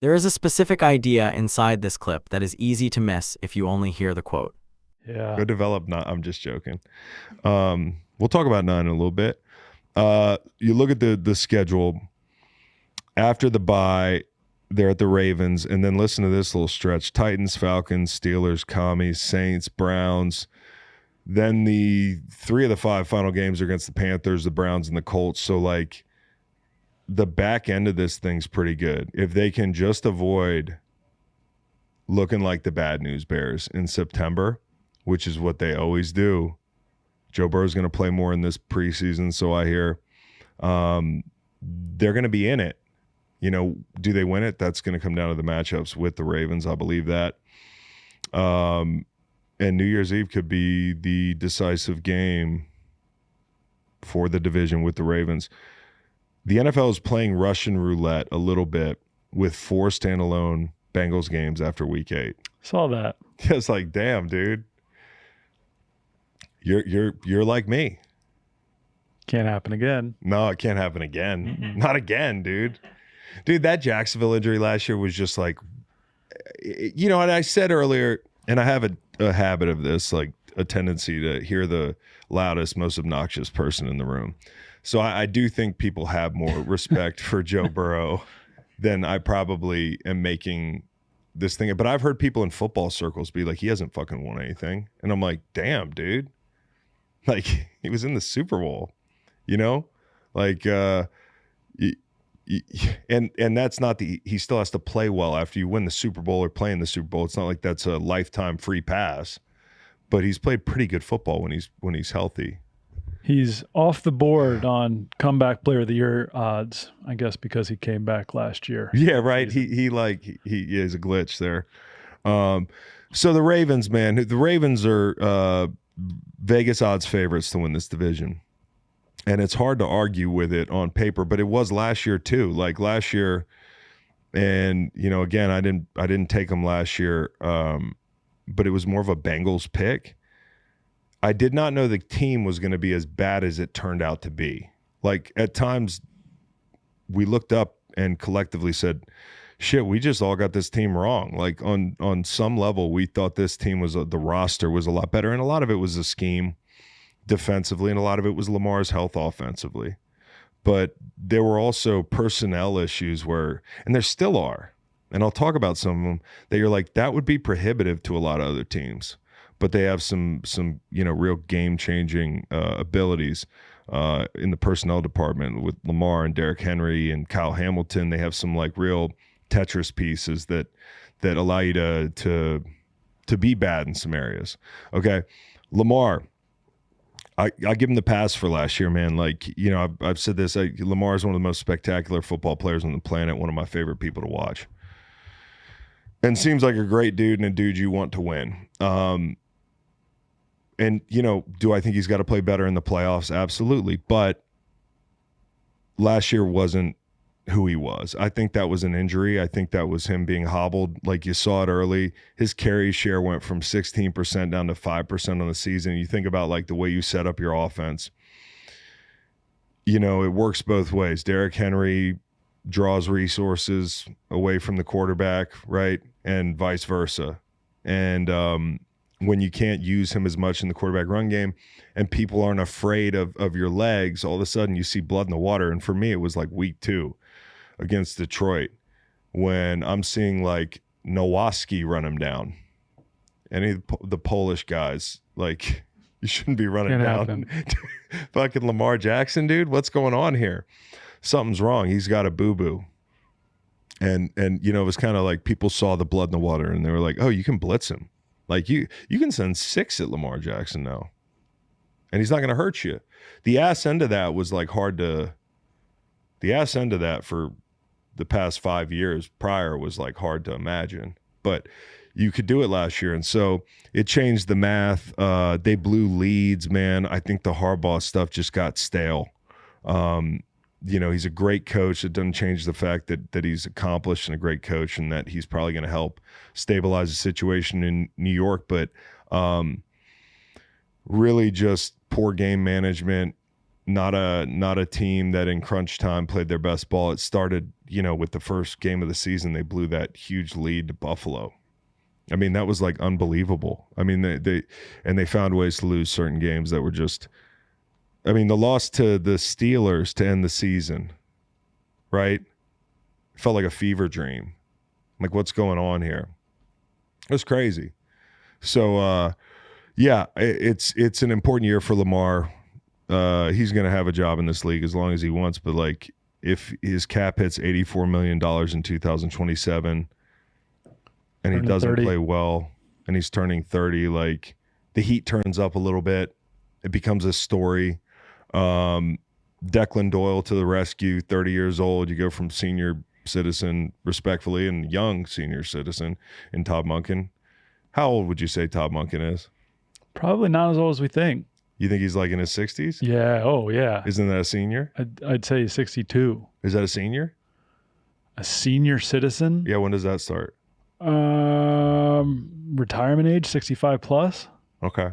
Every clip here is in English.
There is a specific idea inside this clip that is easy to miss if you only hear the quote. Yeah. Go develop nine. I'm just joking. We'll talk about nine in a little bit. You look at the schedule. After the bye, they're at the Ravens, and then listen to this little stretch. Titans, Falcons, Steelers, Commies, Saints, Browns. Then the 3 of the 5 final games are against the Panthers, the Browns, and the Colts. So, like, the back end of this thing's pretty good. If they can just avoid looking like the bad news bears in September, which is what they always do. Joe Burrow's going to play more in this preseason, so I hear. They're going to be in it. You know, do they win it? That's going to come down to the matchups with the Ravens. I believe that. And New Year's Eve could be the decisive game for the division with the Ravens. The NFL is playing Russian roulette a little bit with 4 standalone Bengals games after week 8. Saw that. It's like, damn, dude. You're like me. Can't happen again. No, it can't happen again. Not again, dude. Dude, that Jacksonville injury last year was just like, you know, and I said earlier, and I have a habit of this, like a tendency to hear the loudest, most obnoxious person in the room. So I do think people have more respect for Joe Burrow than I probably am making this thing. But I've heard people in football circles be like, he hasn't fucking won anything. And I'm like, damn, dude. Like, he was in the Super Bowl, you know? Like, and that's not he still has to play well after you win the Super Bowl or play in the Super Bowl. It's not like that's a lifetime free pass, but he's played pretty good football when he's healthy. He's off the board on comeback player of the year odds, I guess, because he came back last year. Yeah, right. He is a glitch there. So the Ravens, man, the Ravens are Vegas odds favorites to win this division. And it's hard to argue with it on paper, but it was last year too. Like last year, and you know, again, I didn't take them last year, but it was more of a Bengals pick. I did not know the team was going to be as bad as it turned out to be. Like at times, we looked up and collectively said, "Shit, we just all got this team wrong." Like on some level, we thought this team the roster was a lot better, and a lot of it was a scheme defensively, and a lot of it was Lamar's health offensively. But there were also personnel issues and there still are, and I'll talk about some of them, that you're like, that would be prohibitive to a lot of other teams. But they have some you know, real game-changing abilities in the personnel department with Lamar and Derrick Henry and Kyle Hamilton. They have some like real Tetris pieces that allow you to be bad in some areas. Okay, Lamar, I give him the pass for last year, man. Like, you know, I've said this. Lamar is one of the most spectacular football players on the planet. One of my favorite people to watch, and seems like a great dude and a dude you want to win. And you know, do I think he's got to play better in the playoffs? Absolutely, but last year wasn't who he was. I think that was an injury. I think that was him being hobbled. Like you saw it early. His carry share went from 16% down to 5% on the season. You think about like the way you set up your offense. You know, it works both ways. Derrick Henry draws resources away from the quarterback, right? And vice versa. And when you can't use him as much in the quarterback run game and people aren't afraid of your legs, all of a sudden you see blood in the water. And for me, it was like week 2 against Detroit when I'm seeing like Nowaski run him down. Any of the Polish guys, like, you shouldn't be running down fucking Lamar Jackson, dude. What's going on here? Something's wrong. He's got a boo-boo. And you know, it was kind of like people saw the blood in the water and they were like, oh, you can blitz him. Like you can send 6 at Lamar Jackson now, and he's not going to hurt you. The ass end of that was like the ass end of that for the past 5 years prior was like hard to imagine, but you could do it last year. And so it changed the math. They blew leads, man. I think the Harbaugh stuff just got stale. You know, he's a great coach. It doesn't change the fact that he's accomplished and a great coach and that he's probably going to help stabilize the situation in New York. But really just poor game management, not a team that in crunch time played their best ball. It started, with the first game of the season, they blew that huge lead to Buffalo. I mean, that was like unbelievable. I mean, they found ways to lose certain games that were just, I mean, the loss to the Steelers to end the season, right? Felt like a fever dream. Like, what's going on here? It was crazy. So, yeah, it's an important year for Lamar. He's going to have a job in this league as long as he wants. But, like, if his cap hits $84 million in 2027 and he doesn't 30. play well and he's turning 30, like, the heat turns up a little bit. It becomes a story. Declan Doyle to the rescue, 30 years old. You go from senior citizen, respectfully, and young senior citizen in Todd Monken. How old would you say Todd Monken is? Probably not as old as we think. You think he's like in his 60s? Yeah. Oh, yeah. Isn't that a senior? I'd say he's 62. Is that a senior? A senior citizen? Yeah, when does that start? Retirement age, 65 plus. Okay.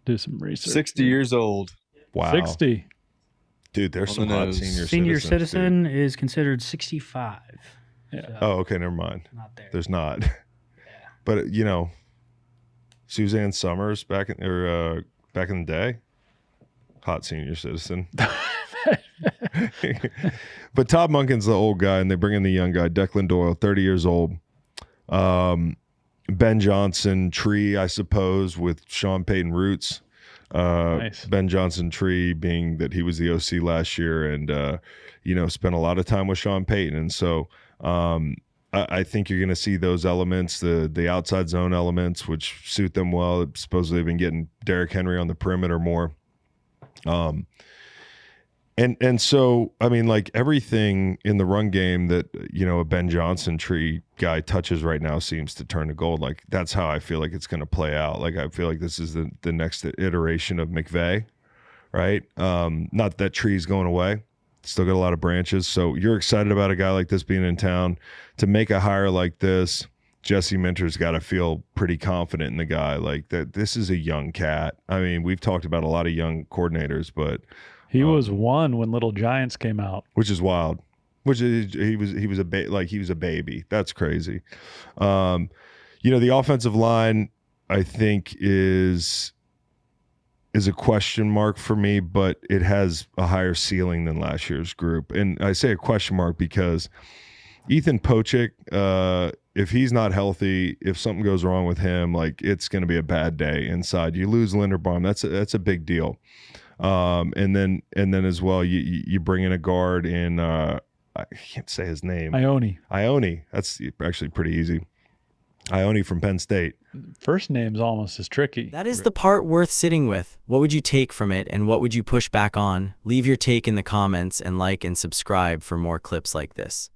Do some research. 60 years old. Wow. 60. Dude, there's On some the hot nose. senior citizens, citizen is considered 65. Yeah. So, Oh, okay, never mind. not there. There's not. But, Suzanne Summers back in the day, hot senior citizen. But Todd Monken's the old guy, and they bring in the young guy, Declan Doyle, 30 years old. Ben Johnson tree, I suppose, with Sean Payton roots. Nice. Ben Johnson tree being that he was the OC last year and, spent a lot of time with Sean Payton. And so I think you're going to see those elements, the outside zone elements, which suit them well. Supposedly they've been getting Derrick Henry on the perimeter more. And so, I mean, like everything in the run game that, a Ben Johnson tree guy touches right now seems to turn to gold. Like, that's how I feel like it's going to play out. Like, I feel like this is the next iteration of McVay, right? Not that tree's going away. Still got a lot of branches. So you're excited about a guy like this being in town. To make a hire like this, Jesse Minter's got to feel pretty confident in the guy. Like, that this is a young cat. I mean, we've talked about a lot of young coordinators, but He was one when Little Giants came out. which is wild. Which is he was a baby. That's crazy. The offensive line I think is a question mark for me, but it has a higher ceiling than last year's group. And I say a question mark because Ethan Pochik, if he's not healthy, if something goes wrong with him, like, it's going to be a bad day inside. You lose Linderbaum, that's a big deal. And then as well, you bring in a guard in I can't say his name. Ione. That's actually pretty easy. Ione from Penn State. First name's almost as tricky. That is the part worth sitting with. What would you take from it and what would you push back on? Leave your take in the comments and like and subscribe for more clips like this.